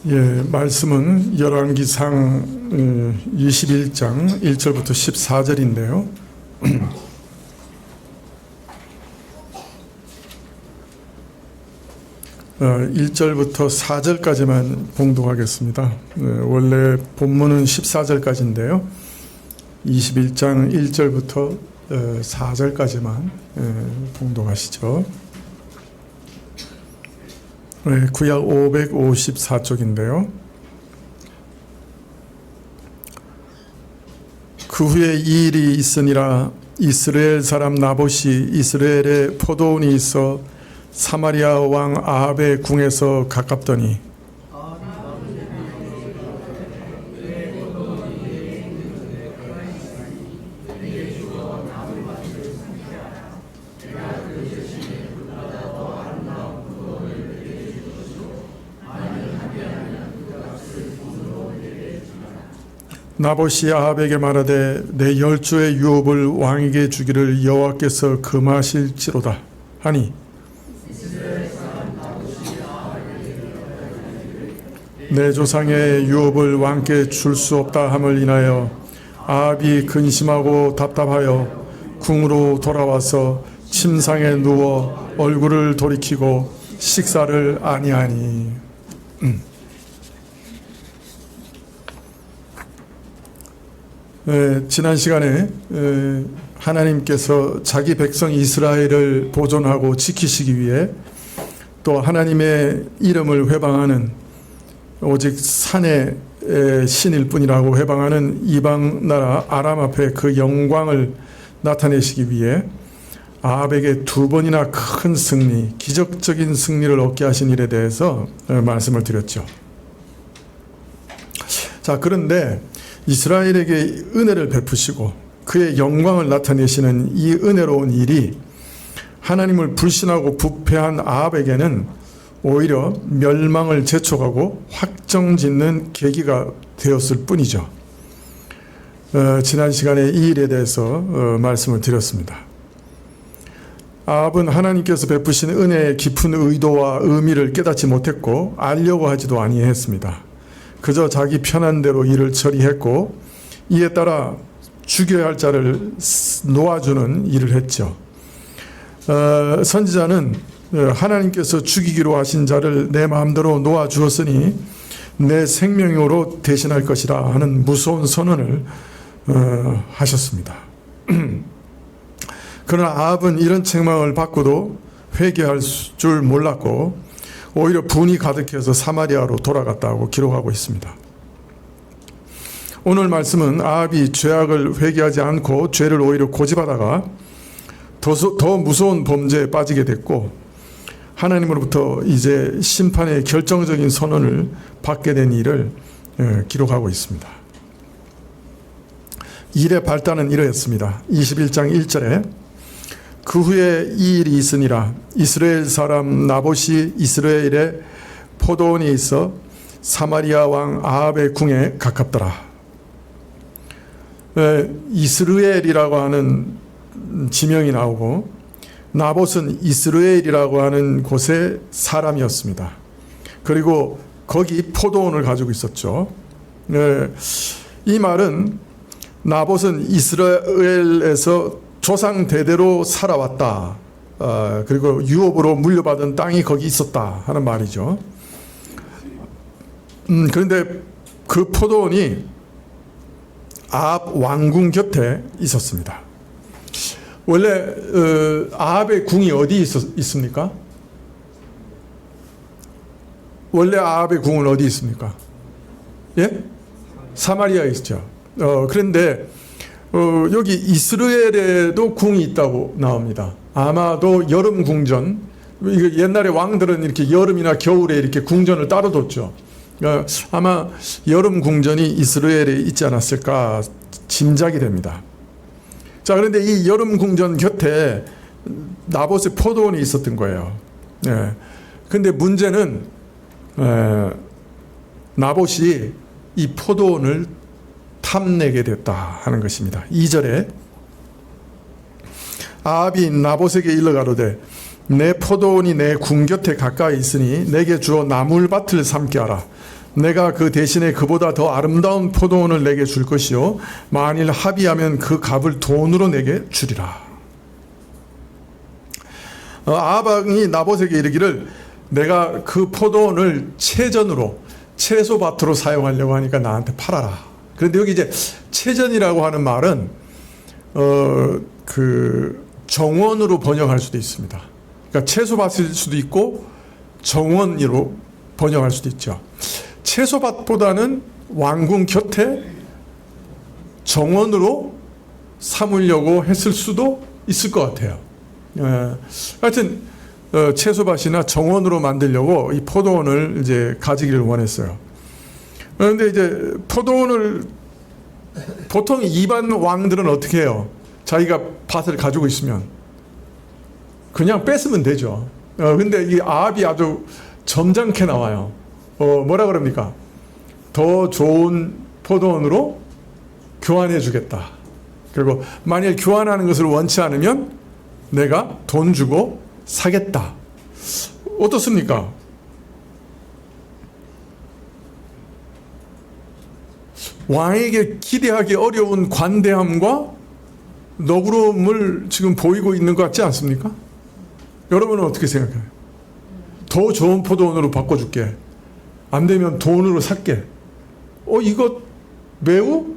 예, 말씀은 열왕기상 21장 1절부터 14절인데요. 1절부터 4절까지만 봉독하겠습니다. 원래 본문은 14절까지인데요. 21장 1절부터 4절까지만 봉독하시죠. 구약 554쪽인데요. 그 후에 이 일이 있으니라. 이스라엘 사람 나봇이 이스라엘에 포도원이 있어 사마리아 왕 아합의 궁에서 가깝더니 나봇이 아합에게 말하되 내 10조의 유업을 왕에게 주기를 여호와께서 금하실지로다 하니 내 조상의 유업을 왕께 줄 수 없다 함을 인하여 아합이 근심하고 답답하여 궁으로 돌아와서 침상에 누워 얼굴을 돌이키고 식사를 아니하니. 지난 시간에 하나님께서 자기 백성 이스라엘을 보존하고 지키시기 위해 또 하나님의 이름을 회방하는 오직 산의 신일 뿐이라고 회방하는 이방 나라 아람 앞에 그 영광을 나타내시기 위해 아합에게 2번이나 큰 승리, 기적적인 승리를 얻게 하신 일에 대해서 말씀을 드렸죠. 자, 그런데 이스라엘에게 은혜를 베푸시고 그의 영광을 나타내시는 이 은혜로운 일이 하나님을 불신하고 부패한 아합에게는 오히려 멸망을 재촉하고 확정짓는 계기가 되었을 뿐이죠. 지난 시간에 이 일에 대해서 말씀을 드렸습니다. 아합은 하나님께서 베푸신 은혜의 깊은 의도와 의미를 깨닫지 못했고 알려고 하지도 아니했습니다. 그저 자기 편한 대로 일을 처리했고 이에 따라 죽여야 할 자를 놓아주는 일을 했죠. 선지자는 하나님께서 죽이기로 하신 자를 내 마음대로 놓아주었으니 내 생명으로 대신할 것이라 하는 무서운 선언을 하셨습니다. 그러나 아합은 이런 책망을 받고도 회개할 줄 몰랐고 오히려 분이 가득해서 사마리아로 돌아갔다고 기록하고 있습니다. 오늘 말씀은 아합이 죄악을 회개하지 않고 죄를 오히려 고집하다가 더 무서운 범죄에 빠지게 됐고 하나님으로부터 이제 심판의 결정적인 선언을 받게 된 일을 기록하고 있습니다. 일의 발단은 이러했습니다. 21장 1절에 그 후에 이 일이 있으니라. 이스라엘 사람 나봇이 이스라엘에 포도원이 있어 사마리아 왕 아합의 궁에 가깝더라. 이스라엘이라고 하는 지명이 나오고 나봇은 이스라엘이라고 하는 곳의 사람이었습니다. 그리고 거기 포도원을 가지고 있었죠. 이 말은 나봇은 이스라엘에서 조상 대대로 살아왔다. 그리고 유업으로 물려받은 땅이 거기 있었다 하는 말이죠. 그런데 그 포도원이 아합 왕궁 곁에 있었습니다. 원래 아합의 궁이 어디 있습니까? 원래 아합의 궁은 어디 있습니까? 예? 사마리아에 있죠. 그런데 여기 이스라엘에도 궁이 있다고 나옵니다. 아마도 여름 궁전, 옛날에 왕들은 이렇게 여름이나 겨울에 이렇게 궁전을 따로 뒀죠. 아마 여름 궁전이 이스라엘에 있지 않았을까 짐작이 됩니다. 자, 그런데 이 여름 궁전 곁에 나봇의 포도원이 있었던 거예요. 그런데 문제는 나봇이 이 포도원을 탐내게 됐다 하는 것입니다. 2절에 아합이 나봇에게 일러가로되 내 포도원이 내 궁 곁에 가까이 있으니 내게 주어 나물밭을 삼게 하라. 내가 그 대신에 그보다 더 아름다운 포도원을 내게 줄 것이요 만일 합의하면 그 값을 돈으로 내게 주리라. 아합이 나봇에게 이르기를 내가 그 포도원을 채전으로 채소밭으로 사용하려고 하니까 나한테 팔아라. 그런데 여기 이제 채전이라고 하는 말은 그 정원으로 번역할 수도 있습니다. 그러니까 채소밭일 수도 있고 정원으로 번역할 수도 있죠. 채소밭보다는 왕궁 곁에 정원으로 삼으려고 했을 수도 있을 것 같아요. 하여튼 채소밭이나 정원으로 만들려고 이 포도원을 이제 가지기를 원했어요. 그런데 이제 포도원을 보통 일반 왕들은 어떻게 해요? 자기가 밭을 가지고 있으면 그냥 뺏으면 되죠. 근데 이 아합이 아주 점잖게 나와요. 뭐라 그럽니까? 더 좋은 포도원으로 교환해 주겠다. 그리고 만일 교환하는 것을 원치 않으면 내가 돈 주고 사겠다. 어떻습니까? 왕에게 기대하기 어려운 관대함과 너그러움을 지금 보이고 있는 것 같지 않습니까? 여러분은 어떻게 생각해요? 더 좋은 포도원으로 바꿔줄게. 안 되면 돈으로 살게. 이거 매우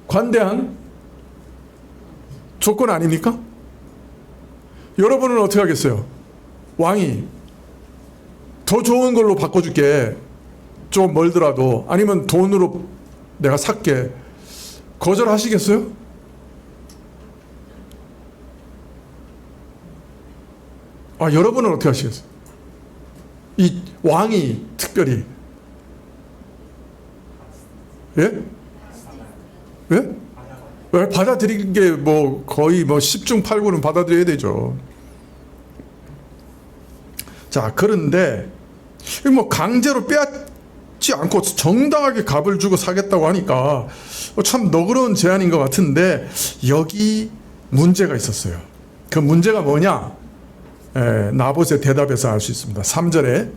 관대한 조건 아닙니까? 여러분은 어떻게 하겠어요? 왕이 더 좋은 걸로 바꿔줄게. 좀 멀더라도. 아니면 돈으로 내가 살게. 거절하시겠어요? 여러분은 어떻게 하시겠어요? 이 왕이 특별히 예? 예? 왜 받아들이는 게 뭐 거의 뭐 10중 8구는 받아들여야 되죠. 자, 그런데 뭐 강제로 빼앗지 않고 정당하게 값을 주고 사겠다고 하니까 참 너그러운 제안인 것 같은데 여기 문제가 있었어요. 그 문제가 뭐냐? 나봇의 대답에서 알 수 있습니다. 3절에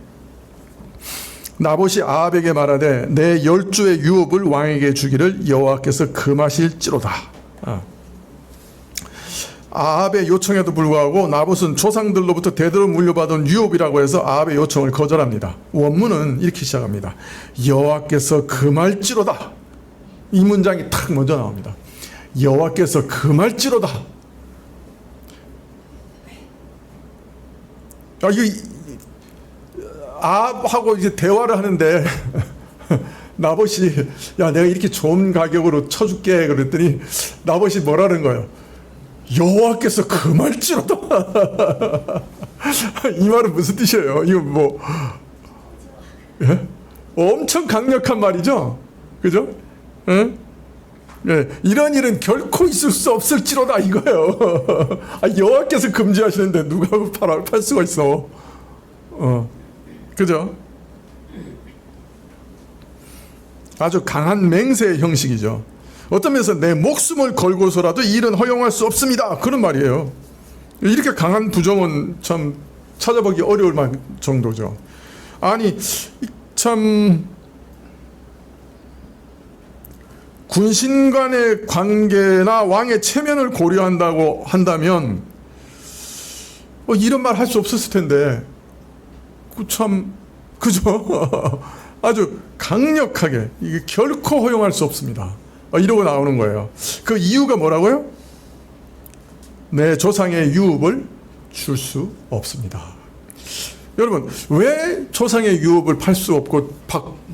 나봇이 아합에게 말하되 내 10주의 유업을 왕에게 주기를 여호와께서 금하실지로다. 아합의 요청에도 불구하고 나봇은 조상들로부터 대대로 물려받은 유업이라고 해서 아합의 요청을 거절합니다. 원문은 이렇게 시작합니다. 여호와께서 금할지로다. 이 문장이 탁 먼저 나옵니다. 여호와께서 금할지로다. 아합하고 이제 대화를 하는데 나봇이 야 내가 이렇게 좋은 가격으로 쳐줄게 그랬더니 나봇이 뭐라는 거예요? 여호와께서 금할지로다. 이 말은 무슨 뜻이에요? 이거 뭐 예? 엄청 강력한 말이죠, 그죠? 예? 예, 이런 일은 결코 있을 수 없을지로다 이거예요. 여호와께서 금지하시는데 누가 팔 수가 있어? 그죠? 아주 강한 맹세의 형식이죠. 어떤 면에서 내 목숨을 걸고서라도 이 일은 허용할 수 없습니다. 그런 말이에요. 이렇게 강한 부정은 참 찾아보기 어려울 정도죠. 아니 참 군신 간의 관계나 왕의 체면을 고려한다고 한다면 이런 말 할 수 없었을 텐데 참 그죠? 아주 강력하게 이게 결코 허용할 수 없습니다. 이러고 나오는 거예요. 그 이유가 뭐라고요? 내 조상의 유업을 줄 수 없습니다. 여러분 왜 조상의 유업을 팔 수 없고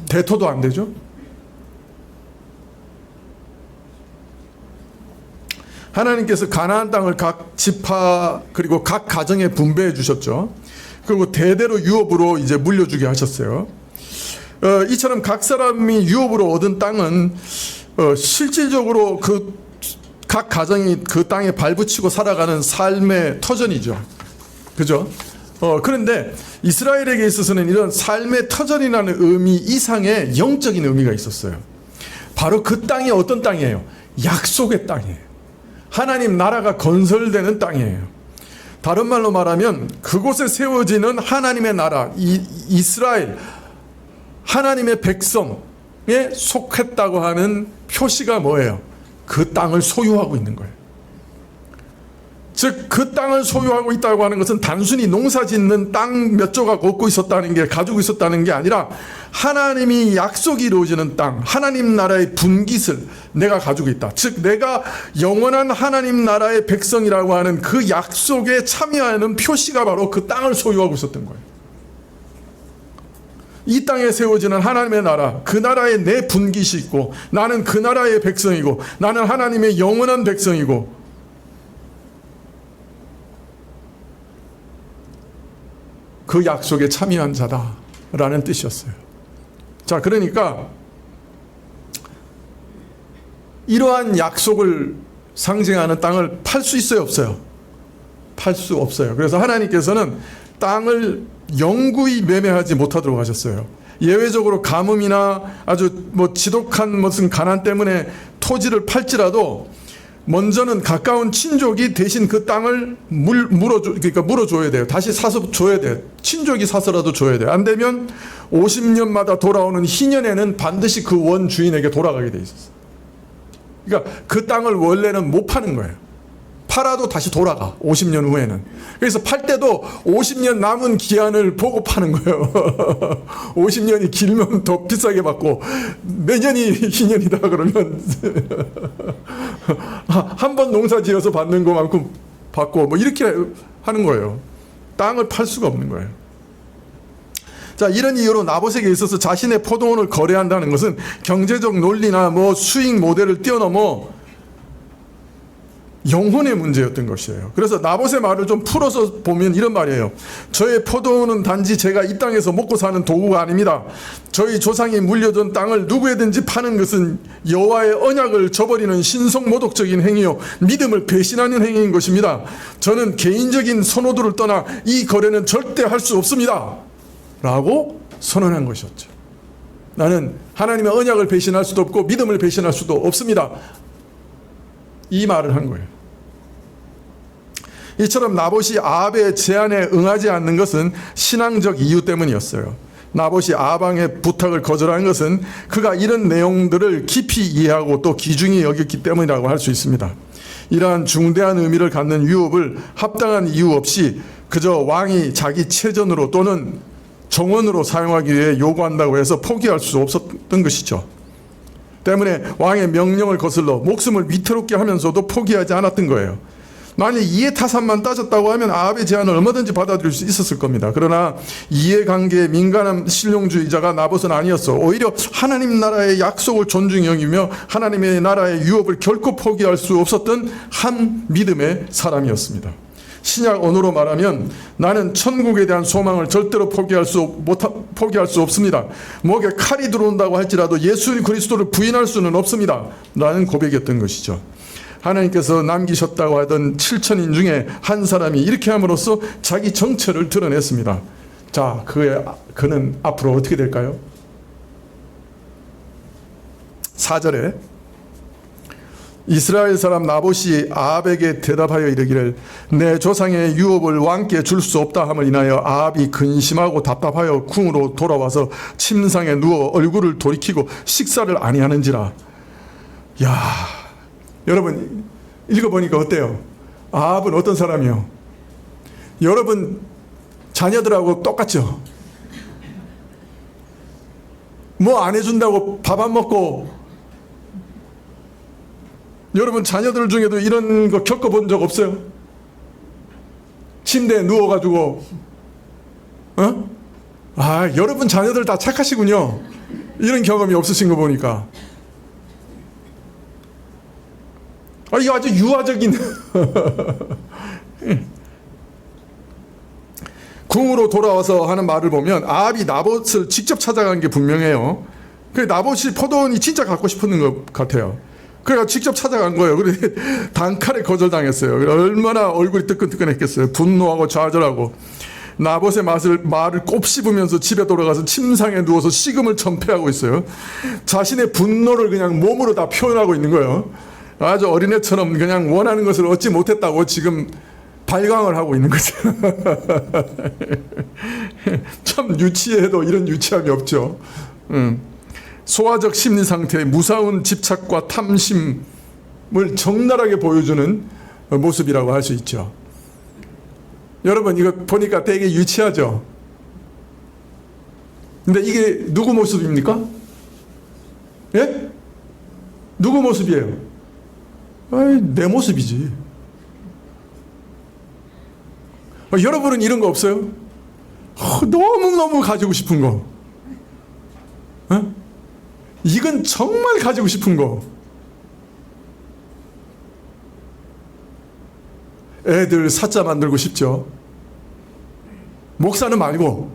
대토도 안 되죠? 하나님께서 가나안 땅을 각 지파 그리고 각 가정에 분배해 주셨죠. 그리고 대대로 유업으로 이제 물려주게 하셨어요. 이처럼 각 사람이 유업으로 얻은 땅은 실질적으로 그 각 가정이 그 땅에 발붙이고 살아가는 삶의 터전이죠. 그죠? 그런데 이스라엘에게 있어서는 이런 삶의 터전이라는 의미 이상의 영적인 의미가 있었어요. 바로 그 땅이 어떤 땅이에요? 약속의 땅이에요. 하나님 나라가 건설되는 땅이에요. 다른 말로 말하면 그곳에 세워지는 하나님의 나라, 이스라엘, 하나님의 백성에 속했다고 하는 표시가 뭐예요? 그 땅을 소유하고 있는 거예요. 즉 그 땅을 소유하고 있다고 하는 것은 단순히 농사 짓는 땅 몇 조각 얻고 있었다는 게, 가지고 있었다는 게 아니라 하나님이 약속이 이루어지는 땅, 하나님 나라의 분깃을 내가 가지고 있다. 즉 내가 영원한 하나님 나라의 백성이라고 하는 그 약속에 참여하는 표시가 바로 그 땅을 소유하고 있었던 거예요. 이 땅에 세워지는 하나님의 나라, 그 나라에 내 분깃이 있고, 나는 그 나라의 백성이고, 나는 하나님의 영원한 백성이고, 그 약속에 참여한 자다라는 뜻이었어요. 자, 그러니까 이러한 약속을 상징하는 땅을 팔 수 있어요, 없어요? 팔 수 없어요. 그래서 하나님께서는 땅을 영구히 매매하지 못하도록 하셨어요. 예외적으로 가뭄이나 아주 지독한 무슨 가난 때문에 토지를 팔지라도 먼저는 가까운 친족이 대신 그 땅을 물어줘야 돼요. 다시 사서 줘야 돼요. 친족이 사서라도 줘야 돼요. 안 되면 50년마다 돌아오는 희년에는 반드시 그 원 주인에게 돌아가게 돼 있었어요. 그러니까 그 땅을 원래는 못 파는 거예요. 팔아도 다시 돌아가, 50년 후에는. 그래서 팔 때도 50년 남은 기한을 보고 파는 거예요. 50년이 길면 더 비싸게 받고, 내년이 희년이다 그러면 한 번 농사 지어서 받는 것만큼 받고, 이렇게 하는 거예요. 땅을 팔 수가 없는 거예요. 자, 이런 이유로 나봇에게 있어서 자신의 포도원을 거래한다는 것은 경제적 논리나 수익 모델을 뛰어넘어 영혼의 문제였던 것이에요. 그래서 나봇의 말을 좀 풀어서 보면 이런 말이에요. 저의 포도원은 단지 제가 이 땅에서 먹고 사는 도구가 아닙니다. 저희 조상이 물려준 땅을 누구에든지 파는 것은 여호와의 언약을 저버리는 신성모독적인 행위요, 믿음을 배신하는 행위인 것입니다. 저는 개인적인 선호도를 떠나 이 거래는 절대 할 수 없습니다 라고 선언한 것이었죠. 나는 하나님의 언약을 배신할 수도 없고 믿음을 배신할 수도 없습니다, 이 말을 한 거예요. 이처럼 나봇이 아합의 제안에 응하지 않는 것은 신앙적 이유 때문이었어요. 나봇이 아합의 부탁을 거절한 것은 그가 이런 내용들을 깊이 이해하고 또 귀중히 여겼기 때문이라고 할 수 있습니다. 이러한 중대한 의미를 갖는 유업을 합당한 이유 없이 그저 왕이 자기 체전으로 또는 정원으로 사용하기 위해 요구한다고 해서 포기할 수 없었던 것이죠. 때문에 왕의 명령을 거슬러 목숨을 위태롭게 하면서도 포기하지 않았던 거예요. 만약 이해타산만 따졌다고 하면 아합의 제안을 얼마든지 받아들일 수 있었을 겁니다. 그러나 이해관계에 민감한 실용주의자가 나봇은 아니었어. 오히려 하나님 나라의 약속을 존중히 여기며 하나님의 나라의 유업을 결코 포기할 수 없었던 한 믿음의 사람이었습니다. 신약 언어로 말하면 나는 천국에 대한 소망을 절대로 포기할 수 없습니다. 목에 칼이 들어온다고 할지라도 예수 그리스도를 부인할 수는 없습니다 라는 고백이었던 것이죠. 하나님께서 남기셨다고 하던 7천인 중에 한 사람이 이렇게 함으로써 자기 정체를 드러냈습니다. 자, 그는 앞으로 어떻게 될까요? 4절에 이스라엘 사람 나봇이 아합에게 대답하여 이르기를 내 조상의 유업을 왕께 줄 수 없다 함을 인하여 아합이 근심하고 답답하여 궁으로 돌아와서 침상에 누워 얼굴을 돌이키고 식사를 아니하는지라. 야, 여러분 읽어보니까 어때요? 아합은 어떤 사람이요? 여러분 자녀들하고 똑같죠? 뭐 안 해준다고 밥 안 먹고. 여러분 자녀들 중에도 이런 거 겪어본 적 없어요? 침대에 누워가지고 여러분 자녀들 다 착하시군요. 이런 경험이 없으신 거 보니까. 이거 아주 유아적인 궁으로 돌아와서 하는 말을 보면 아합이 나봇을 직접 찾아간 게 분명해요. 그 나봇이 포도원이 진짜 갖고 싶은 것 같아요. 그래서 직접 찾아간 거예요. 그런데 단칼에 거절당했어요. 얼마나 얼굴이 뜨끈뜨끈했겠어요. 분노하고 좌절하고. 나봇의 말을 곱씹으면서 집에 돌아가서 침상에 누워서 식음을 전폐하고 있어요. 자신의 분노를 그냥 몸으로 다 표현하고 있는 거예요. 아주 어린애처럼 그냥 원하는 것을 얻지 못했다고 지금 발광을 하고 있는 거죠. 참 유치해도 이런 유치함이 없죠. 소화적 심리 상태의 무사운 집착과 탐심을 적나라하게 보여주는 모습이라고 할 수 있죠. 여러분 이거 보니까 되게 유치하죠. 근데 이게 누구 모습입니까? 예? 누구 모습이에요? 아이, 내 모습이지. 여러분은 이런 거 없어요? 너무너무 가지고 싶은 거. 이건 정말 가지고 싶은 거. 애들 사자 만들고 싶죠. 목사는 말고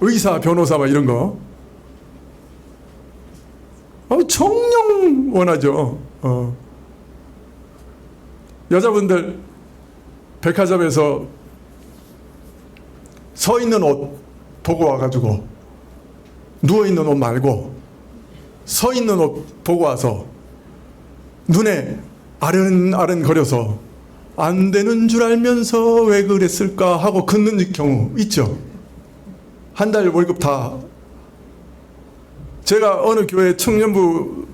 의사, 변호사 막 이런 거. 정녕 원하죠. 여자분들 백화점에서 서 있는 옷 보고 와가지고 누워 있는 옷 말고 서 있는 옷 보고 와서 눈에 아른아른 거려서 안 되는 줄 알면서 왜 그랬을까 하고 긋는 경우 있죠. 한 달 월급 다. 제가 어느 교회 청년부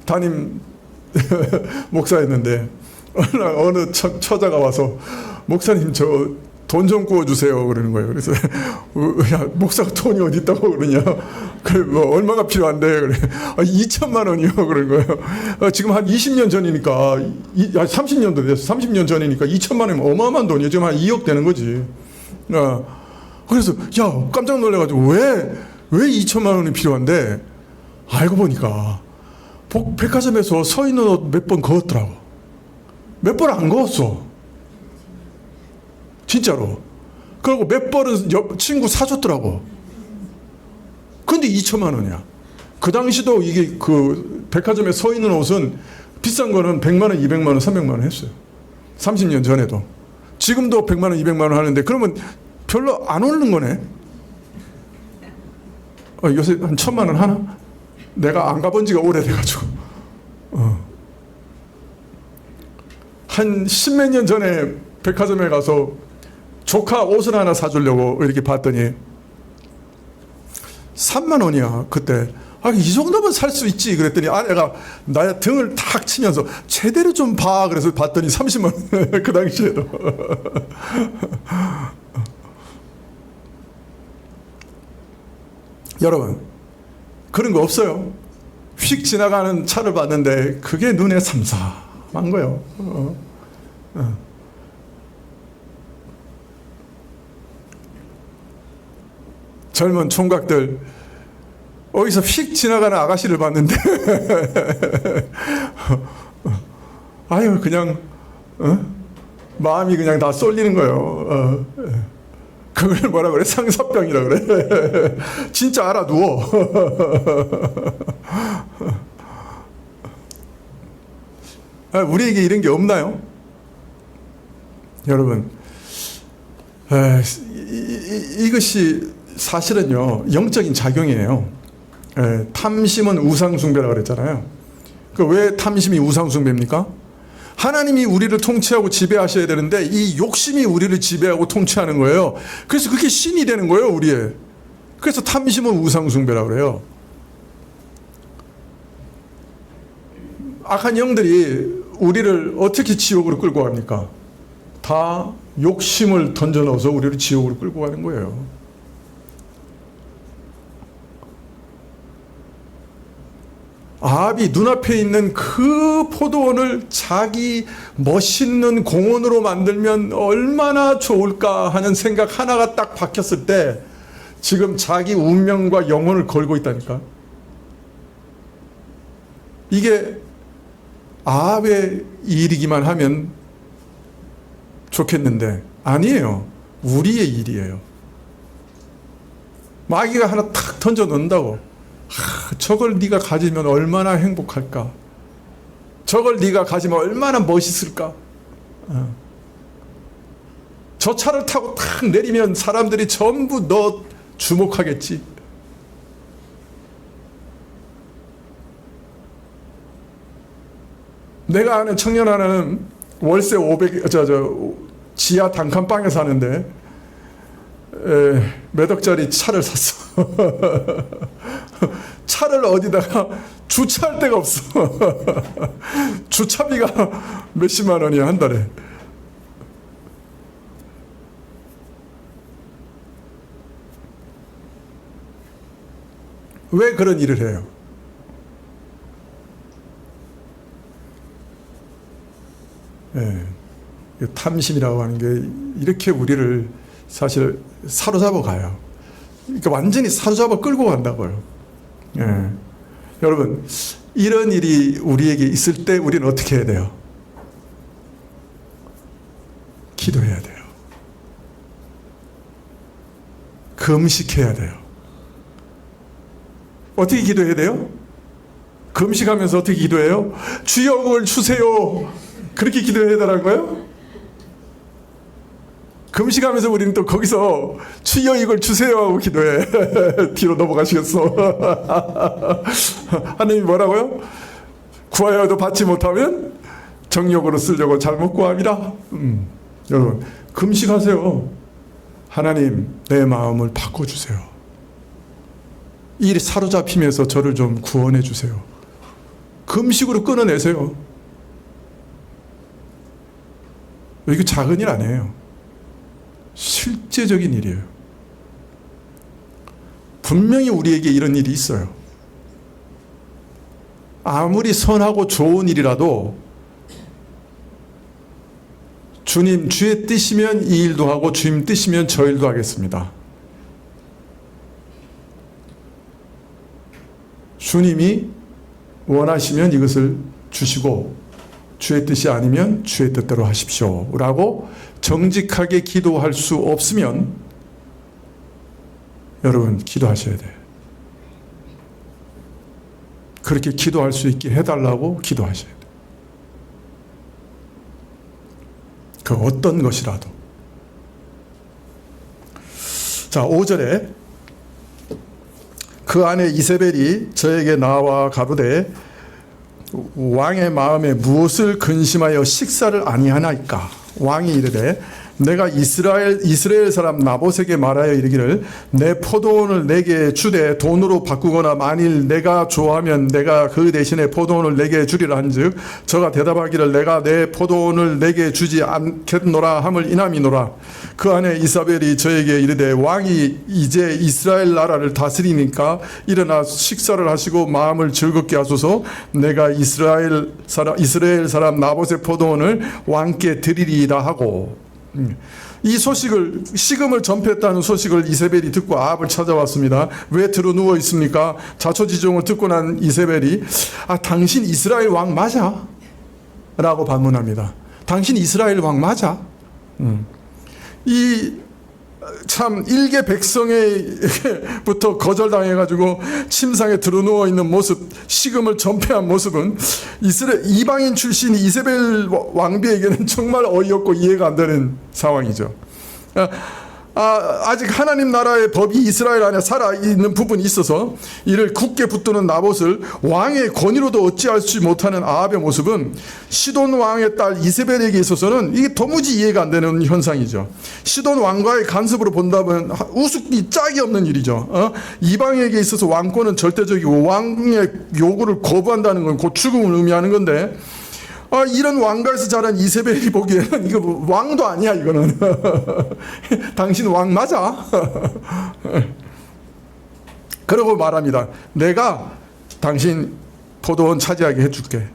담임 목사였는데 어느 처자가 와서 목사님 저 돈 좀 구워주세요 그러는 거예요. 그래서 야 목사가 돈이 어디 있다고 그러냐. 그래 뭐 얼마가 필요한데 그래. 2천만 원이요 그러는 거예요. 지금 한 20년 전이니까 30년도 됐어. 30년 전이니까 2천만 원이면 어마어마한 돈이에요. 지금 한 2억 되는 거지. 그래서 야 깜짝 놀래가지고 왜 2천만 원이 필요한데 알고 보니까 백화점에서 서 있는 옷 몇 번 그었더라고. 몇 번 안 그었어. 진짜로. 그리고 몇 번은 친구 사줬더라고. 근데 2천만 원이야. 그 당시도 이게 그 백화점에 서 있는 옷은 비싼 거는 100만 원, 200만 원, 300만 원 했어요. 30년 전에도. 지금도 100만 원, 200만 원 하는데 그러면 별로 안 오르는 거네. 요새 한 1,000만 원 하나? 내가 안 가본 지가 오래돼가지고. 한 10몇 년 전에 백화점에 가서 조카 옷을 하나 사주려고 이렇게 봤더니 3만 원이야 그때. 이 정도면 살 수 있지 그랬더니 아내가 나의 등을 탁 치면서 제대로 좀 봐 그래서 봤더니 30만 원. 그 당시에도. 여러분 그런 거 없어요? 휙 지나가는 차를 봤는데 그게 눈에 삼삼한 거예요. 젊은 총각들 어디서 휙 지나가는 아가씨를 봤는데 아유 그냥 마음이 그냥 다 쏠리는 거예요. 그걸 뭐라 그래? 상사병이라 그래. 진짜 알아 누워. 우리에게 이런 게 없나요? 여러분 이것이 사실은요 영적인 작용이에요. 탐심은 우상숭배라고 그랬잖아요. 왜 탐심이 우상숭배입니까? 하나님이 우리를 통치하고 지배하셔야 되는데 이 욕심이 우리를 지배하고 통치하는 거예요. 그래서 그게 신이 되는 거예요 우리의. 그래서 탐심은 우상숭배라고 그래요. 악한 영들이 우리를 어떻게 지옥으로 끌고 갑니까? 다 욕심을 던져 넣어서 우리를 지옥으로 끌고 가는 거예요. 아합이 눈앞에 있는 그 포도원을 자기 멋있는 공원으로 만들면 얼마나 좋을까 하는 생각 하나가 딱 박혔을 때 지금 자기 운명과 영혼을 걸고 있다니까. 이게 아합의 일이기만 하면 좋겠는데 아니에요. 우리의 일이에요. 마귀가 하나 탁 던져 넣는다고. 저걸 네가 가지면 얼마나 행복할까? 저걸 네가 가지면 얼마나 멋있을까? 저 차를 타고 탁 내리면 사람들이 전부 너 주목하겠지. 내가 아는 청년 하나는 월세 500, 지하 단칸방에 사는데 몇 억짜리 차를 샀어. 차를 어디다가 주차할 데가 없어. 주차비가 몇십만 원이야, 한 달에. 왜 그런 일을 해요? 탐심이라고 하는 게 이렇게 우리를 사실 사로잡아 가요. 그러니까 완전히 사로잡아 끌고 간다고요. 여러분, 이런 일이 우리에게 있을 때 우리는 어떻게 해야 돼요? 기도해야 돼요. 금식해야 돼요. 어떻게 기도해야 돼요? 금식하면서 어떻게 기도해요? 주여 그걸 주세요. 그렇게 기도해야 되는 거예요? 금식하면서 우리는 또 거기서 주여 이걸 주세요 하고 기도해. 뒤로 넘어가시겠어. 하나님이 뭐라고요? 구하여도 받지 못하면 정욕으로 쓰려고 잘못 구함이라. 여러분, 금식하세요. 하나님, 내 마음을 바꿔주세요. 이 일이 사로잡히면서 저를 좀 구원해 주세요. 금식으로 끊어내세요. 이거 작은 일 아니에요. 실제적인 일이에요. 분명히 우리에게 이런 일이 있어요. 아무리 선하고 좋은 일이라도 주님, 주의 뜻이면 이 일도 하고 주님 뜻이면 저 일도 하겠습니다. 주님이 원하시면 이것을 주시고 주의 뜻이 아니면 주의 뜻대로 하십시오 라고 정직하게 기도할 수 없으면 여러분 기도하셔야 돼요. 그렇게 기도할 수 있게 해달라고 기도하셔야 돼요. 그 어떤 것이라도. 자, 5절에 그 안에 이세벨이 저에게 나와 가로되 왕의 마음에 무엇을 근심하여 식사를 아니하나이까. 왕이 이르되 내가 이스라엘 사람 나봇에게 말하여 이르기를 내 포도원을 내게 주되 돈으로 바꾸거나 만일 내가 좋아하면 내가 그 대신에 포도원을 내게 주리라 한즉 저가 대답하기를 내가 내 포도원을 내게 주지 않겠노라 함을 인함이노라. 그 안에 이사벨이 저에게 이르되 왕이 이제 이스라엘 나라를 다스리니까 일어나 식사를 하시고 마음을 즐겁게 하소서. 내가 이스라엘 사람 나봇의 포도원을 왕께 드리리이다 하고. 이 소식을, 식음을 전폐했다는 소식을 이세벨이 듣고 아합을 찾아왔습니다. 왜 들어 누워 있습니까? 자초지종을 듣고 난 이세벨이 당신 이스라엘 왕 맞아? 라고 반문합니다. 당신 이스라엘 왕 맞아? 이 참 일개 백성에부터 거절당해가지고 침상에 들어누워 있는 모습, 식음을 전폐한 모습은 이방인 출신 이세벨 왕비에게는 정말 어이없고 이해가 안 되는 상황이죠. 아직 하나님 나라의 법이 이스라엘 안에 살아있는 부분이 있어서 이를 굳게 붙드는 나봇을 왕의 권위로도 어찌하지 못하는 아합의 모습은 시돈 왕의 딸 이세벨에게 있어서는 이게 도무지 이해가 안 되는 현상이죠. 시돈 왕과의 간섭으로 본다면 우습기 짝이 없는 일이죠. 이방에게 있어서 왕권은 절대적이고 왕의 요구를 거부한다는 건 곧 죽음을 의미하는 건데 이런 왕가에서 자란 이세벨이 보기에는 이거 뭐 왕도 아니야 이거는. 당신 왕 맞아? 그러고 말합니다. 내가 당신 포도원 차지하게 해줄게.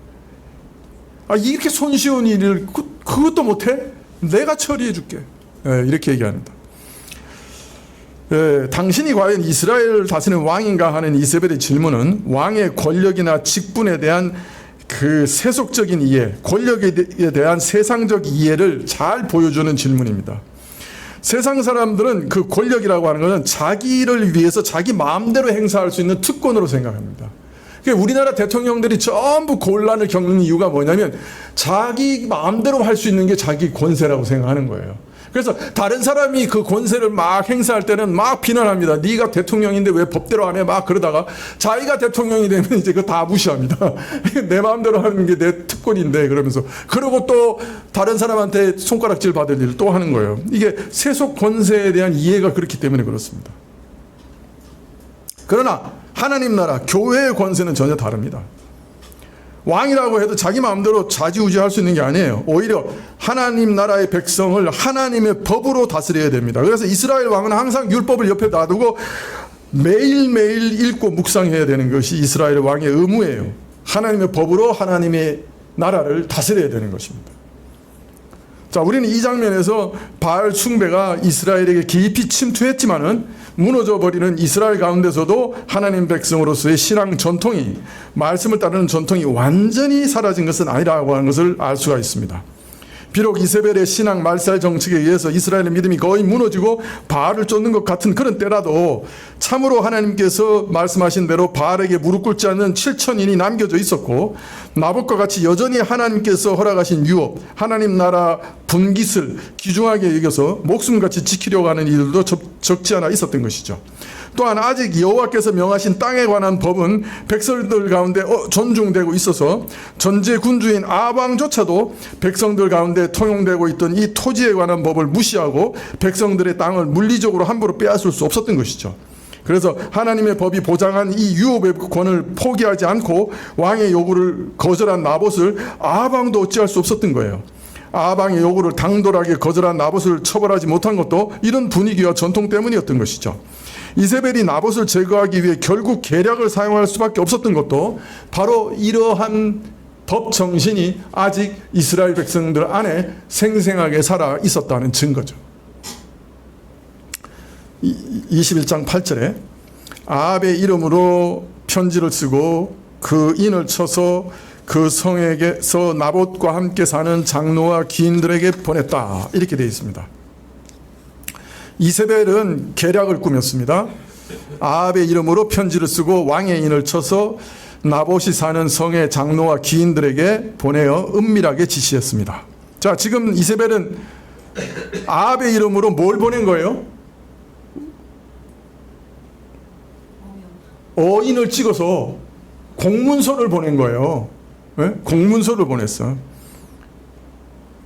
이렇게 손쉬운 일을 그것도 못해? 내가 처리해줄게. 이렇게 얘기합니다. 당신이 과연 이스라엘을 다스리는 왕인가 하는 이세벨의 질문은 왕의 권력이나 직분에 대한 그 세속적인 이해, 권력에 대한 세상적 이해를 잘 보여주는 질문입니다. 세상 사람들은 그 권력이라고 하는 것은 자기를 위해서 자기 마음대로 행사할 수 있는 특권으로 생각합니다. 우리나라 대통령들이 전부 곤란을 겪는 이유가 뭐냐면 자기 마음대로 할 수 있는 게 자기 권세라고 생각하는 거예요. 그래서 다른 사람이 그 권세를 막 행사할 때는 막 비난합니다. 네가 대통령인데 왜 법대로 안 해? 막 그러다가 자기가 대통령이 되면 이제 그거 다 무시합니다. 내 마음대로 하는 게 내 특권인데 그러면서 그러고 또 다른 사람한테 손가락질 받을 일을 또 하는 거예요. 이게 세속 권세에 대한 이해가 그렇기 때문에 그렇습니다. 그러나 하나님 나라 교회의 권세는 전혀 다릅니다. 왕이라고 해도 자기 마음대로 좌지우지할 수 있는 게 아니에요. 오히려 하나님 나라의 백성을 하나님의 법으로 다스려야 됩니다. 그래서 이스라엘 왕은 항상 율법을 옆에 놔두고 매일매일 읽고 묵상해야 되는 것이 이스라엘 왕의 의무예요. 하나님의 법으로 하나님의 나라를 다스려야 되는 것입니다. 자, 우리는 이 장면에서 바알 숭배가 이스라엘에게 깊이 침투했지만은 무너져버리는 이스라엘 가운데서도 하나님 백성으로서의 신앙 전통이, 말씀을 따르는 전통이 완전히 사라진 것은 아니라고 하는 것을 알 수가 있습니다. 비록 이세벨의 신앙 말살 정책에 의해서 이스라엘의 믿음이 거의 무너지고 바알을 쫓는 것 같은 그런 때라도 참으로 하나님께서 말씀하신 대로 바알에게 무릎 꿇지 않는 7천인이 남겨져 있었고, 나봇과 같이 여전히 하나님께서 허락하신 유업, 하나님 나라 분깃을 귀중하게 여겨서 목숨같이 지키려고 하는 이들도 적지 않아 있었던 것이죠. 또한 아직 여호와께서 명하신 땅에 관한 법은 백성들 가운데 존중되고 있어서 전제 군주인 아방조차도 백성들 가운데 통용되고 있던 이 토지에 관한 법을 무시하고 백성들의 땅을 물리적으로 함부로 빼앗을 수 없었던 것이죠. 그래서 하나님의 법이 보장한 이 유업의 권을 포기하지 않고 왕의 요구를 거절한 나봇을 아방도 어찌할 수 없었던 거예요. 아방의 요구를 당돌하게 거절한 나봇을 처벌하지 못한 것도 이런 분위기와 전통 때문이었던 것이죠. 이세벨이 나봇을 제거하기 위해 결국 계략을 사용할 수밖에 없었던 것도 바로 이러한 법 정신이 아직 이스라엘 백성들 안에 생생하게 살아 있었다는 증거죠. 21장 8절에 아합의 이름으로 편지를 쓰고 그 인을 쳐서 그 성에게서 나봇과 함께 사는 장로와 기인들에게 보냈다, 이렇게 되어 있습니다. 이세벨은 계략을 꾸몄습니다. 아합의 이름으로 편지를 쓰고 왕의 인을 쳐서 나봇이 사는 성의 장로와 기인들에게 보내어 은밀하게 지시했습니다. 자, 지금 이세벨은 아합의 이름으로 뭘 보낸 거예요? 어인을 찍어서 공문서를 보낸 거예요. 네? 공문서를 보냈어.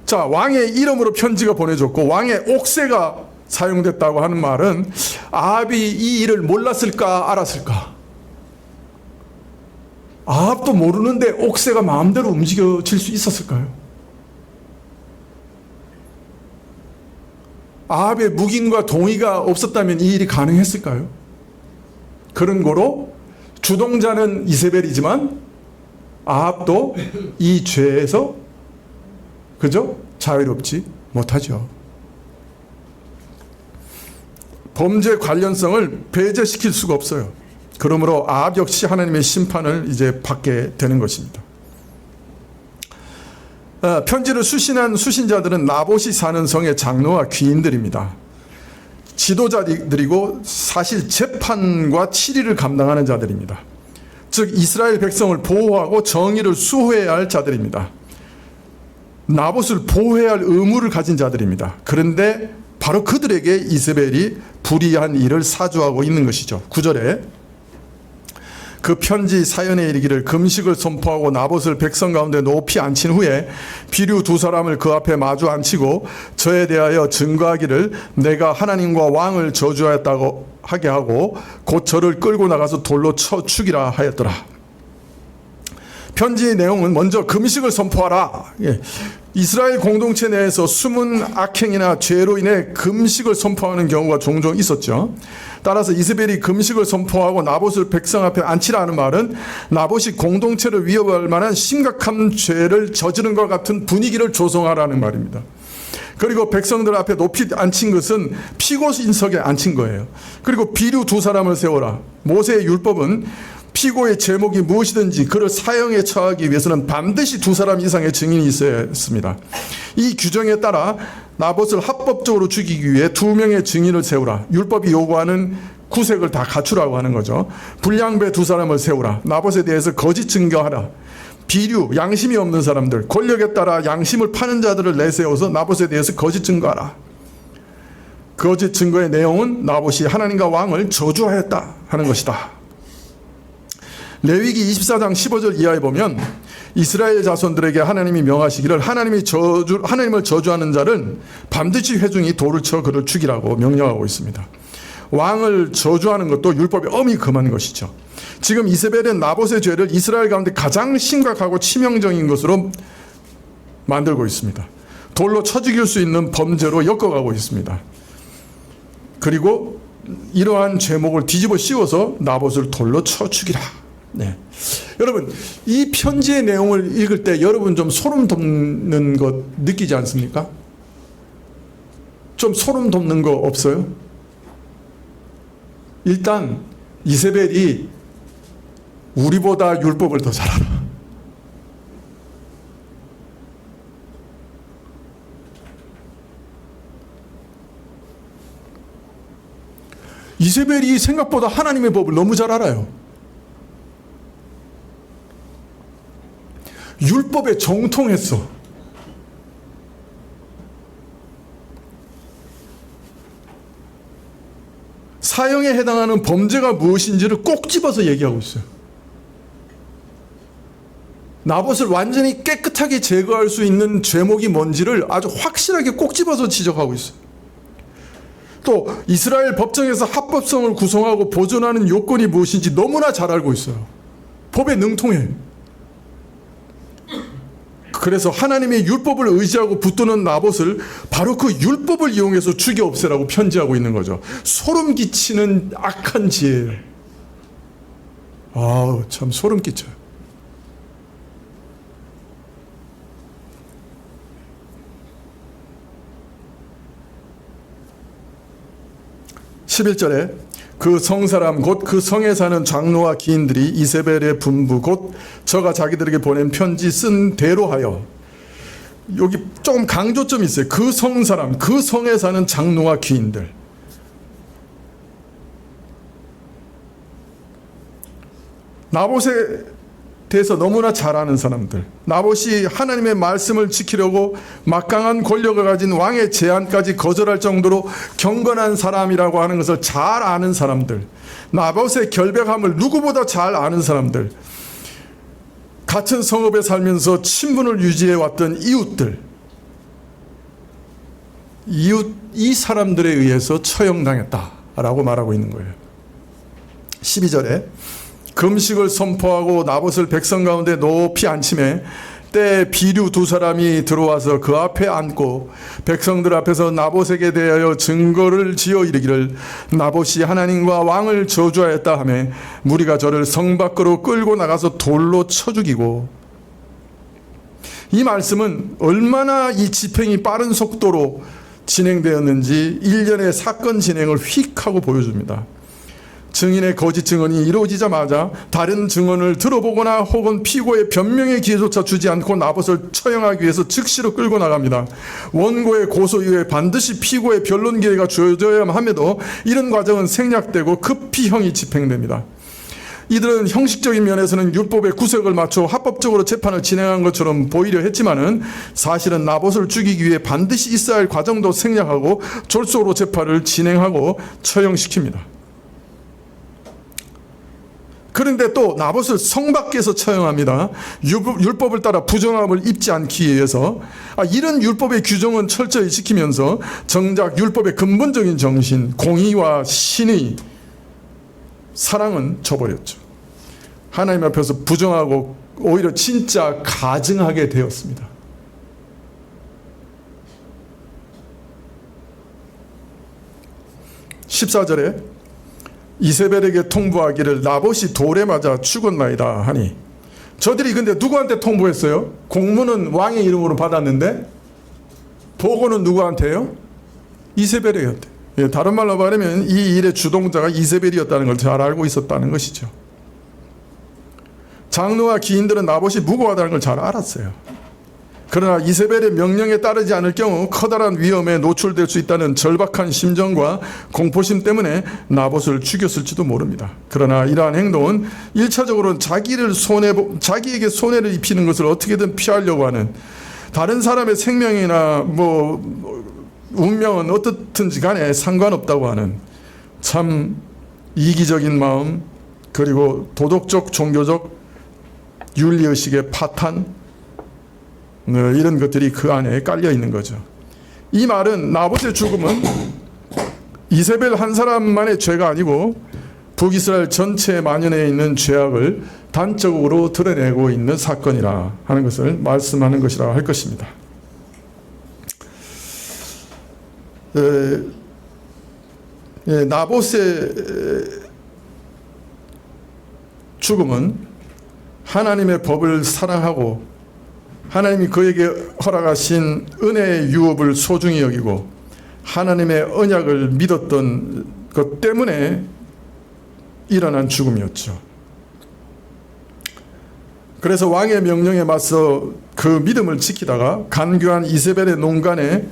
자, 왕의 이름으로 편지가 보내졌고 왕의 옥새가 사용됐다고 하는 말은 아합이 이 일을 몰랐을까 알았을까? 아합도 모르는데 옥새가 마음대로 움직여질 수 있었을까요? 아합의 묵인과 동의가 없었다면 이 일이 가능했을까요? 그런 거로 주동자는 이세벨이지만 아합도 이 죄에서 그죠? 자유롭지 못하죠. 범죄 관련성을 배제시킬 수가 없어요. 그러므로 아합 역시 하나님의 심판을 이제 받게 되는 것입니다. 편지를 수신한 수신자들은 나봇이 사는 성의 장로와 귀인들입니다. 지도자들이고 사실 재판과 치리를 감당하는 자들입니다. 즉 이스라엘 백성을 보호하고 정의를 수호해야 할 자들입니다. 나봇을 보호해야 할 의무를 가진 자들입니다. 그런데 바로 그들에게 이세벨이 불의한 일을 사주하고 있는 것이죠. 9절에 그 편지 사연에 이르기를 금식을 선포하고 나봇을 백성 가운데 높이 앉힌 후에 비류 두 사람을 그 앞에 마주 앉히고 저에 대하여 증거하기를 내가 하나님과 왕을 저주하였다고 하게 하고 곧 저를 끌고 나가서 돌로 쳐 죽이라 하였더라. 편지의 내용은 먼저 금식을 선포하라. 이스라엘 공동체 내에서 숨은 악행이나 죄로 인해 금식을 선포하는 경우가 종종 있었죠. 따라서 이세벨이 금식을 선포하고 나봇을 백성 앞에 앉히라 하는 말은 나봇이 공동체를 위협할 만한 심각한 죄를 저지른 것 같은 분위기를 조성하라는 말입니다. 그리고 백성들 앞에 높이 앉힌 것은 피고인석에 앉힌 거예요. 그리고 비류 두 사람을 세워라. 모세의 율법은 피고의 제목이 무엇이든지 그를 사형에 처하기 위해서는 반드시 두 사람 이상의 증인이 있어야 했습니다. 이 규정에 따라 나봇을 합법적으로 죽이기 위해 두 명의 증인을 세우라. 율법이 요구하는 구색을 다 갖추라고 하는 거죠. 불량배 두 사람을 세우라. 나봇에 대해서 거짓 증거하라. 비류, 양심이 없는 사람들, 권력에 따라 양심을 파는 자들을 내세워서 나봇에 대해서 거짓 증거하라. 거짓 증거의 내용은 나봇이 하나님과 왕을 저주하였다 하는 것이다. 레위기 24장 15절 이하에 보면 이스라엘 자손들에게 하나님이 명하시기를 하나님을 저주하는 자를 반드시 회중이 돌을 쳐 그를 죽이라고 명령하고 있습니다. 왕을 저주하는 것도 율법에 엄히 금한 것이죠. 지금 이세벨은 나봇의 죄를 이스라엘 가운데 가장 심각하고 치명적인 것으로 만들고 있습니다. 돌로 쳐 죽일 수 있는 범죄로 엮어가고 있습니다. 그리고 이러한 죄목을 뒤집어 씌워서 나봇을 돌로 쳐 죽이라. 네. 여러분, 이 편지의 내용을 읽을 때 여러분 좀 소름 돋는 것 느끼지 않습니까? 좀 소름 돋는 거 없어요? 일단 이세벨이 우리보다 율법을 더 잘 알아. 이세벨이 생각보다 하나님의 법을 너무 잘 알아요. 율법에 정통했어. 사형에 해당하는 범죄가 무엇인지를 꼭 집어서 얘기하고 있어요. 나봇을 완전히 깨끗하게 제거할 수 있는 죄목이 뭔지를 아주 확실하게 꼭 집어서 지적하고 있어요. 또 이스라엘 법정에서 합법성을 구성하고 보존하는 요건이 무엇인지 너무나 잘 알고 있어요. 법에 능통해. 그래서 하나님의 율법을 의지하고 붙드는 나봇을 바로 그 율법을 이용해서 죽여 없애라고 편지하고 있는 거죠. 소름 끼치는 악한 지혜예요. 아우, 참 소름 끼쳐요. (11절에) 그 성사람 곧 그 성에 사는 장로와 기인들이 이세벨의 분부 곧 저가 자기들에게 보낸 편지 쓴 대로 하여, 여기 조금 강조점이 있어요. 그 성사람, 그 성에 사는 장로와 기인들. 나봇에 대해서 너무나 잘 아는 사람들, 나봇이 하나님의 말씀을 지키려고 막강한 권력을 가진 왕의 제안까지 거절할 정도로 경건한 사람이라고 하는 것을 잘 아는 사람들, 나봇의 결백함을 누구보다 잘 아는 사람들, 같은 성읍에 살면서 친분을 유지해 왔던 이웃들, 이 사람들에 의해서 처형당했다라고 말하고 있는 거예요. 12절에 금식을 선포하고 나봇을 백성 가운데 높이 앉히매 때 비류 두 사람이 들어와서 그 앞에 앉고 백성들 앞에서 나봇에게 대하여 증거를 지어 이르기를 나봇이 하나님과 왕을 저주하였다 하며 무리가 저를 성 밖으로 끌고 나가서 돌로 쳐 죽이고. 이 말씀은 얼마나 이 집행이 빠른 속도로 진행되었는지 일련의 사건 진행을 휙 하고 보여줍니다. 증인의 거짓 증언이 이루어지자마자 다른 증언을 들어보거나 혹은 피고의 변명의 기회조차 주지 않고 나봇을 처형하기 위해서 즉시로 끌고 나갑니다. 원고의 고소 이후에 반드시 피고의 변론 기회가 주어져야만 함에도 이런 과정은 생략되고 급히 형이 집행됩니다. 이들은 형식적인 면에서는 율법의 구색을 맞춰 합법적으로 재판을 진행한 것처럼 보이려 했지만은 사실은 나봇을 죽이기 위해 반드시 있어야 할 과정도 생략하고 졸속으로 재판을 진행하고 처형시킵니다. 그런데 또 나봇을 성 밖에서 처형합니다. 율법을 따라 부정함을 입지 않기 위해서. 이런 율법의 규정은 철저히 지키면서 정작 율법의 근본적인 정신, 공의와 신의, 사랑은 저버렸죠. 하나님 앞에서 부정하고 오히려 진짜 가증하게 되었습니다. (14절에) 이세벨에게 통보하기를 나봇이 돌에 맞아 죽었나이다 하니. 저들이 근데 누구한테 통보했어요? 공문은 왕의 이름으로 받았는데 보고는 누구한테요? 이세벨에게. 다른 말로 말하면 이 일의 주동자가 이세벨이었다는 걸 잘 알고 있었다는 것이죠. 장로와 기인들은 나봇이 무고하다는 걸 잘 알았어요. 그러나 이세벨의 명령에 따르지 않을 경우 커다란 위험에 노출될 수 있다는 절박한 심정과 공포심 때문에 나봇을 죽였을지도 모릅니다. 그러나 이러한 행동은 1차적으로는 자기에게 손해를 입히는 것을 어떻게든 피하려고 하는, 다른 사람의 생명이나 운명은 어떻든지 간에 상관없다고 하는 참 이기적인 마음, 그리고 도덕적 종교적 윤리의식의 파탄, 이런 것들이 그 안에 깔려 있는 거죠. 이 말은 나봇의 죽음은 이세벨 한 사람만의 죄가 아니고 북이스라엘 전체에 만연해 있는 죄악을 단적으로 드러내고 있는 사건이라 하는 것을 말씀하는 것이라 할 것입니다. 나봇의 죽음은 하나님의 법을 사랑하고 하나님이 그에게 허락하신 은혜의 유업을 소중히 여기고 하나님의 언약을 믿었던 것 때문에 일어난 죽음이었죠. 그래서 왕의 명령에 맞서 그 믿음을 지키다가 간교한 이세벨의 농간에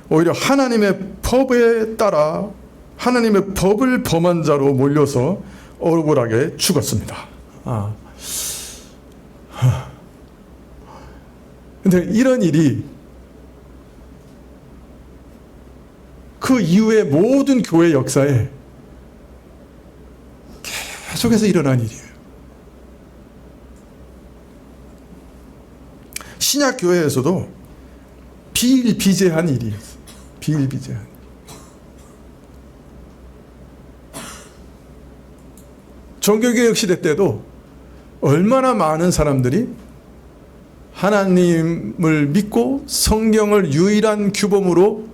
오히려 하나님의 법에 따라 하나님의 법을 범한 자로 몰려서 억울하게 죽었습니다. 근데 이런 일이 그 이후의 모든 교회 역사에 계속해서 일어난 일이에요. 신약 교회에서도 비일비재한 일이에요. 비일비재한. 종교개혁 시대 때도 얼마나 많은 사람들이 하나님을 믿고 성경을 유일한 규범으로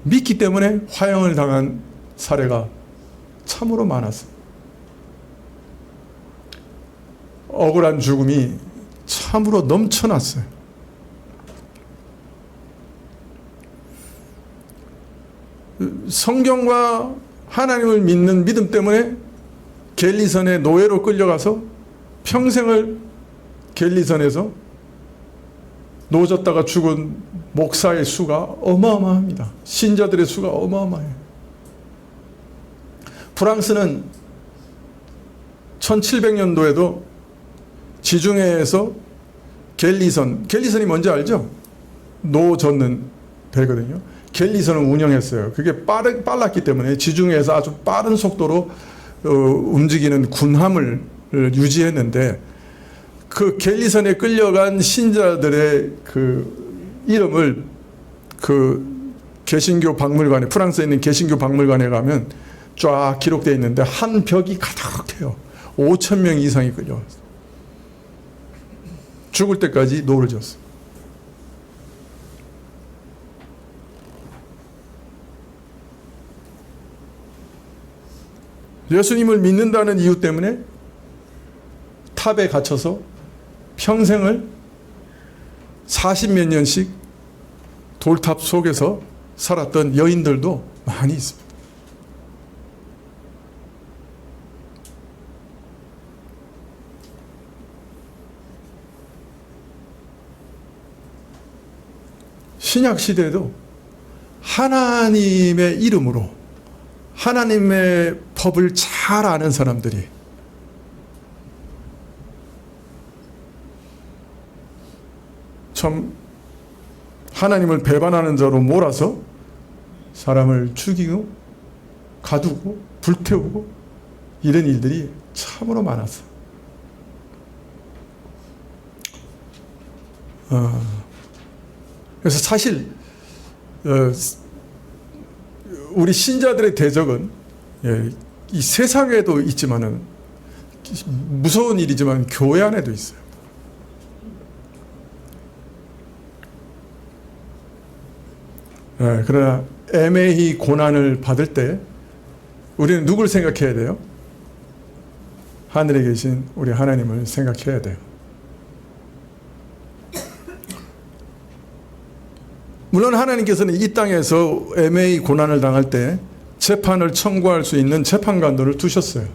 믿기 때문에 화형을 당한 사례가 참으로 많았어요. 억울한 죽음이 참으로 넘쳐났어요. 성경과 하나님을 믿는 믿음 때문에 겔리선의 노예로 끌려가서 평생을 겔리선에서 노졌다가 죽은 목사의 수가 어마어마합니다. 신자들의 수가 어마어마해요. 프랑스는 1700년도에도 지중해에서 겔리선이 뭔지 알죠? 노 젓는 배거든요. 겔리선을 운영했어요. 그게 빨랐기 때문에 지중해에서 아주 빠른 속도로 움직이는 군함을 유지했는데 그 겔리선에 끌려간 신자들의 그 이름을 그 개신교 박물관에, 프랑스에 있는 개신교 박물관에 가면 쫙 기록되어 있는데 한 벽이 가득해요. 5,000명 이상이 끌려왔어요. 죽을 때까지 노를 졌어요. 예수님을 믿는다는 이유 때문에 탑에 갇혀서 평생을 40몇 년씩 돌탑 속에서 살았던 여인들도 많이 있습니다. 신약 시대에도 하나님의 이름으로 하나님의 법을 잘 아는 사람들이 참 하나님을 배반하는 자로 몰아서 사람을 죽이고 가두고 불태우고 이런 일들이 참으로 많았어요. 그래서 사실 우리 신자들의 대적은 이 세상에도 있지만은 무서운 일이지만 교회 안에도 있어요. 그러나 애매히 고난을 받을 때 우리는 누굴 생각해야 돼요? 하늘에 계신 우리 하나님을 생각해야 돼요. 물론 하나님께서는 이 땅에서 애매히 고난을 당할 때 재판을 청구할 수 있는 재판관들을 두셨어요.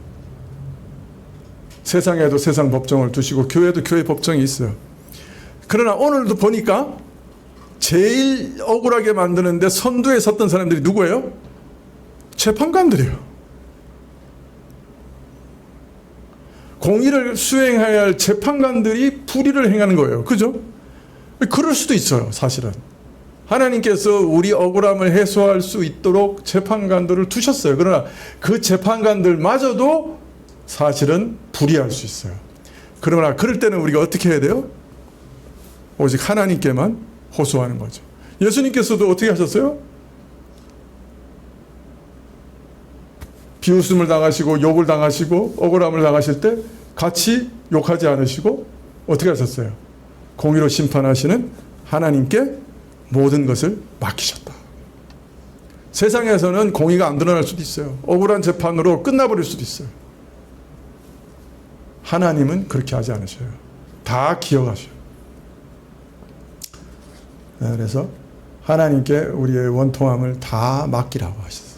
세상에도 세상 법정을 두시고 교회도 교회 법정이 있어요. 그러나 오늘도 보니까 제일 억울하게 만드는데 선두에 섰던 사람들이 누구예요? 재판관들이에요. 공의를 수행해야 할 재판관들이 불의를 행하는 거예요. 그죠? 그럴 수도 있어요, 사실은. 하나님께서 우리 억울함을 해소할 수 있도록 재판관들을 두셨어요. 그러나 그 재판관들마저도 사실은 불의할 수 있어요. 그러나 그럴 때는 우리가 어떻게 해야 돼요? 오직 하나님께만 호소하는 거죠. 예수님께서도 어떻게 하셨어요? 비웃음을 당하시고 욕을 당하시고 억울함을 당하실 때 같이 욕하지 않으시고 어떻게 하셨어요? 공의로 심판하시는 하나님께 모든 것을 맡기셨다. 세상에서는 공의가 안 드러날 수도 있어요. 억울한 재판으로 끝나버릴 수도 있어요. 하나님은 그렇게 하지 않으셔요. 다 기억하셔요. 그래서 하나님께 우리의 원통함을 다 맡기라고 하셨습니다.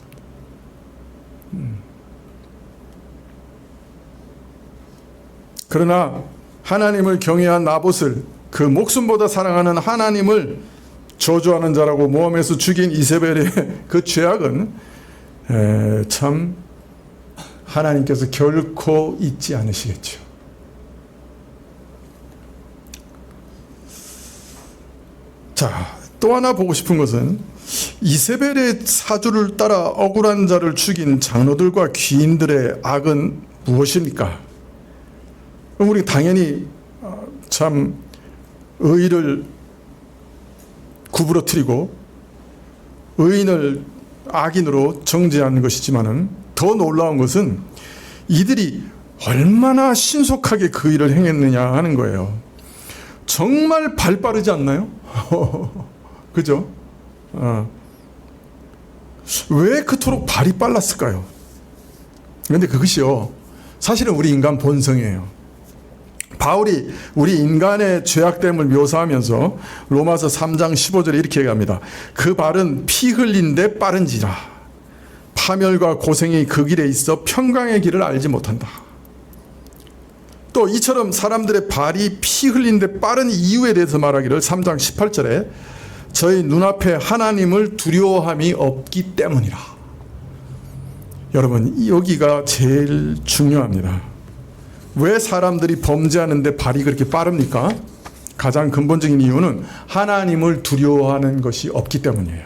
그러나 하나님을 경외한 나봇을, 그 목숨보다 사랑하는 하나님을 저주하는 자라고 모함해서 죽인 이세벨의 그 죄악은 참 하나님께서 결코 잊지 않으시겠죠. 자, 또 하나 보고 싶은 것은 이세벨의 사주를 따라 억울한 자를 죽인 장로들과 귀인들의 악은 무엇입니까? 우리 당연히 참 의를 구부러뜨리고 의인을 악인으로 정죄하는 것이지만은 더 놀라운 것은 이들이 얼마나 신속하게 그 일을 행했느냐 하는 거예요. 정말 발 빠르지 않나요? 그죠? 왜 그토록 발이 빨랐을까요? 그런데 그것이요, 사실은 우리 인간 본성이에요. 바울이 우리 인간의 죄악됨을 묘사하면서 로마서 3장 15절에 이렇게 얘기합니다. 그 발은 피 흘린 데 빠른지라 파멸과 고생이 그 길에 있어 평강의 길을 알지 못한다. 또 이처럼 사람들의 발이 피 흘린 데 빠른 이유에 대해서 말하기를 3장 18절에 저희 눈앞에 하나님을 두려워함이 없기 때문이라. 여러분, 여기가 제일 중요합니다. 왜 사람들이 범죄하는데 발이 그렇게 빠릅니까? 가장 근본적인 이유는 하나님을 두려워하는 것이 없기 때문이에요.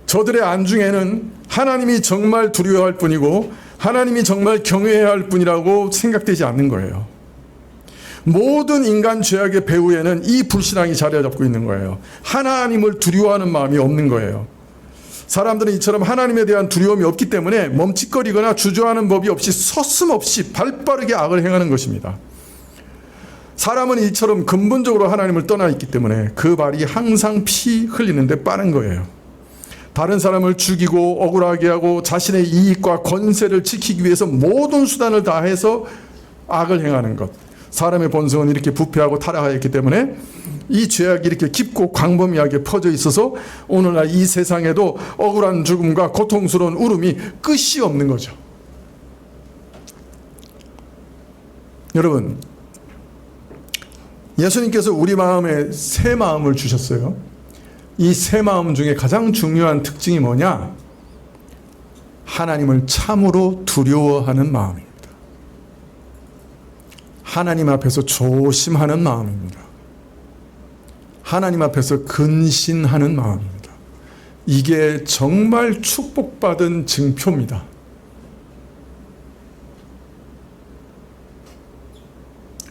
저들의 안중에는 하나님이 정말 두려워할 뿐이고 하나님이 정말 경외해야 할 뿐이라고 생각되지 않는 거예요. 모든 인간 죄악의 배후에는 이 불신앙이 자리 잡고 있는 거예요. 하나님을 두려워하는 마음이 없는 거예요. 사람들은 이처럼 하나님에 대한 두려움이 없기 때문에 멈칫거리거나 주저하는 법이 없이 서슴없이 발빠르게 악을 행하는 것입니다. 사람은 이처럼 근본적으로 하나님을 떠나 있기 때문에 그 발이 항상 피 흘리는데 빠른 거예요. 다른 사람을 죽이고 억울하게 하고 자신의 이익과 권세를 지키기 위해서 모든 수단을 다해서 악을 행하는 것. 사람의 본성은 이렇게 부패하고 타락하였기 때문에 이 죄악이 이렇게 깊고 광범위하게 퍼져 있어서 오늘날 이 세상에도 억울한 죽음과 고통스러운 울음이 끝이 없는 거죠. 여러분, 예수님께서 우리 마음에 새 마음을 주셨어요. 이 새 마음 중에 가장 중요한 특징이 뭐냐? 하나님을 참으로 두려워하는 마음입니다. 하나님 앞에서 조심하는 마음입니다. 하나님 앞에서 근신하는 마음입니다. 이게 정말 축복받은 증표입니다.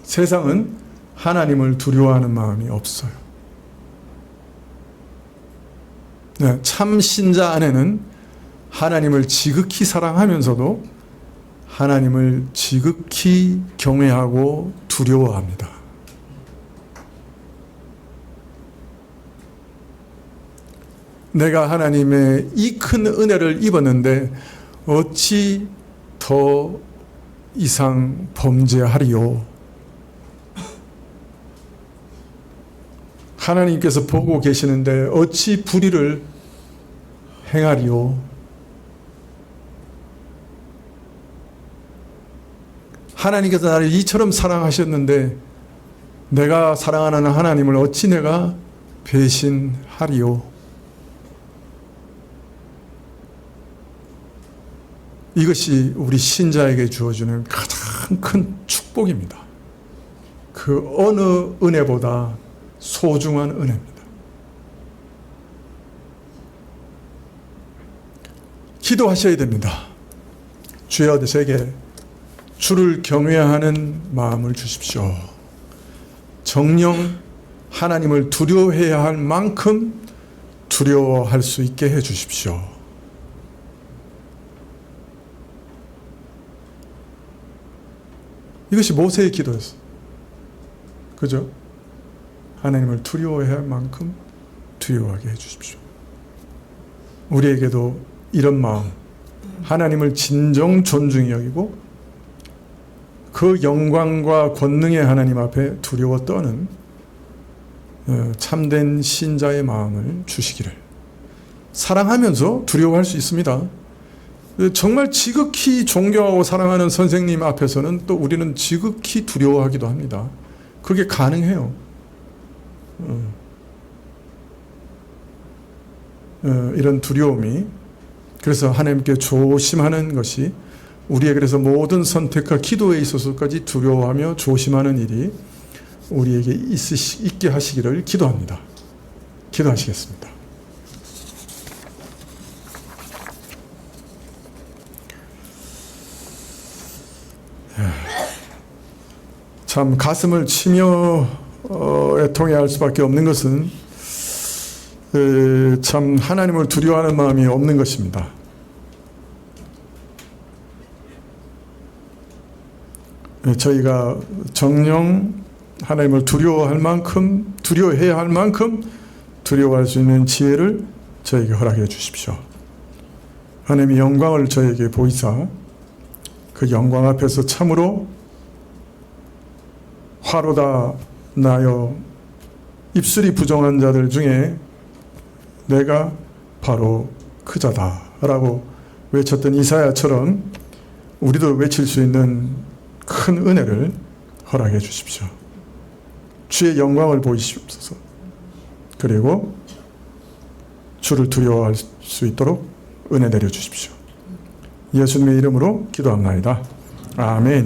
세상은 하나님을 두려워하는 마음이 없어요. 네, 참 신자 안에는 하나님을 지극히 사랑하면서도 하나님을 지극히 경외하고 두려워합니다. 내가 하나님의 이 큰 은혜를 입었는데 어찌 더 이상 범죄하리요? 하나님께서 보고 계시는데 어찌 불의를 행하리요? 하나님께서 나를 이처럼 사랑하셨는데 내가 사랑하는 하나님을 어찌 내가 배신하리요? 이것이 우리 신자에게 주어주는 가장 큰 축복입니다. 그 어느 은혜보다 소중한 은혜입니다. 기도하셔야 됩니다. 주여 제게 주를 경외하는 마음을 주십시오. 정녕 하나님을 두려워해야 할 만큼 두려워할 수 있게 해 주십시오. 이것이 모세의 기도였어요. 그죠? 하나님을 두려워해야 할 만큼 두려워하게 해 주십시오. 우리에게도 이런 마음, 하나님을 진정 존중히 여기고 그 영광과 권능의 하나님 앞에 두려워 떠는 참된 신자의 마음을 주시기를. 사랑하면서 두려워할 수 있습니다. 정말 지극히 존경하고 사랑하는 선생님 앞에서는 또 우리는 지극히 두려워하기도 합니다. 그게 가능해요. 이런 두려움이, 그래서 하나님께 조심하는 것이 우리의 그래서 모든 선택과 기도에 있어서까지 두려워하며 조심하는 일이 우리에게 있게 하시기를 기도합니다. 기도하시겠습니다. 참 가슴을 치며 애통해할 수밖에 없는 것은 참 하나님을 두려워하는 마음이 없는 것입니다. 저희가 정녕 하나님을 두려워할 만큼, 두려워해야 할 만큼 두려워할 수 있는 지혜를 저에게 허락해 주십시오. 하나님의 영광을 저에게 보이사 그 영광 앞에서 참으로 화로다 나여 입술이 부정한 자들 중에 내가 바로 그 자다라고 외쳤던 이사야처럼 우리도 외칠 수 있는 큰 은혜를 허락해 주십시오. 주의 영광을 보이시옵소서. 그리고 주를 두려워할 수 있도록 은혜 내려 주십시오. 예수님의 이름으로 기도합나이다. 아멘.